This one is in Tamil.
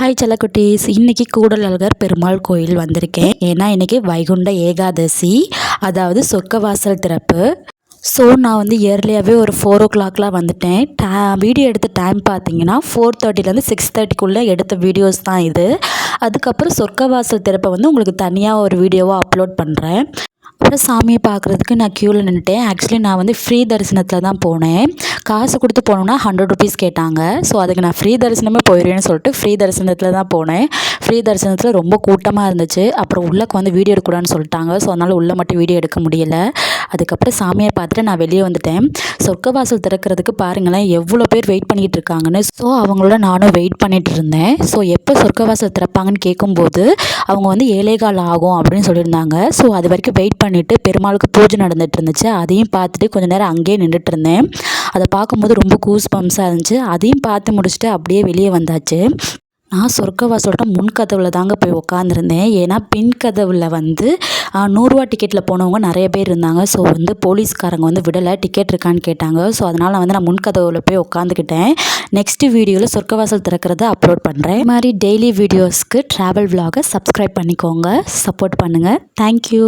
ஹாய் செல்லக்குட்டீஸ், இன்றைக்கி கூடலழகர் பெருமாள் கோயில் வந்திருக்கேன். ஏன்னா இன்றைக்கி வைகுண்ட ஏகாதசி, அதாவது சொர்க்கவாசல் திறப்பு. ஸோ நான் வந்து இயர்லியாகவே ஒரு 4 o'clockலாம் வந்துட்டேன். வீடியோ எடுத்த டைம் பார்த்தீங்கன்னா 4:30லேருந்து 6:30க்குள்ளே எடுத்த வீடியோஸ் தான் இது. அதுக்கப்புறம் சொர்க்கவாசல் திறப்பை வந்து உங்களுக்கு தனியாக ஒரு வீடியோவாக அப்லோட் பண்ணுறேன். அப்புறம் சாமியை பார்க்குறதுக்கு நான் க்யூவில் நின்றுட்டேன். ஆக்சுவலி நான் வந்து ஃப்ரீ தரிசனத்தில் தான் போனேன். காசு கொடுத்து போனோம்னா 100 rupees கேட்டாங்க. ஸோ அதுக்கு நான் ஃப்ரீ தரிசனமே போயிடுவேன்னு சொல்லிட்டு ஃப்ரீ தரிசனத்தில் தான் போனேன். ஃப்ரீ தரிசனத்தில் ரொம்ப கூட்டமாக இருந்துச்சு. அப்புறம் உள்ளக்கு வந்து வீடியோ எடுக்கக்கூடாதுன்னு சொல்லிட்டாங்க. ஸோ அதனால் உள்ளே மட்டும் வீடியோ எடுக்க முடியல. அதுக்கப்புறம் சாமியை பார்த்துட்டு நான் வெளியே வந்துட்டேன். சொர்க்கவாசல் திறக்கிறதுக்கு பாருங்களேன் எவ்வளோ பேர் வெயிட் பண்ணிகிட்டு இருக்காங்கன்னு. ஸோ அவங்களோட நானும் வெயிட் பண்ணிகிட்டு இருந்தேன். ஸோ எப்போ சொர்க்கவாசல் திறப்பாங்கன்னு கேட்கும்போது அவங்க வந்து 7:15 ஆகும் அப்படின்னு சொல்லியிருந்தாங்க. ஸோ அது வரைக்கும் வெயிட் பண்ணிவிட்டு பெருமாளுக்கு பூஜை நடந்துகிட்டு இருந்துச்சு. அதையும் பார்த்துட்டு கொஞ்சம் நேரம் அங்கேயே நின்றுட்டு இருந்தேன். அதை பார்க்கும்போது ரொம்ப கூஸ் பம்ப்ஸாக இருந்துச்சு. அதையும் பார்த்து முடிச்சுட்டு அப்படியே வெளியே வந்தாச்சு. நான் சொர்க்கவாசலோட முன்கதவில் தாங்க போய் உட்காந்துருந்தேன். ஏன்னா பின் கதவில் வந்து 100 டிக்கெட்டில் போனவங்க நிறைய பேர் இருந்தாங்க. ஸோ வந்து போலீஸ்காரங்க வந்து விடலை, டிக்கெட் இருக்கான்னு கேட்டாங்க. ஸோ அதனால் வந்து நான் முன்கதவில் போய் உட்காந்துக்கிட்டேன். நெக்ஸ்ட் வீடியோவில் சொர்க்கவாசல் திறக்கிறத அப்லோட் பண்ணுறேன். இது மாதிரி டெய்லி வீடியோஸ்க்கு ட்ராவல் vlog-ஐ சப்ஸ்கிரைப் பண்ணிக்கோங்க, சப்போர்ட் பண்ணுங்கள். தேங்க்யூ.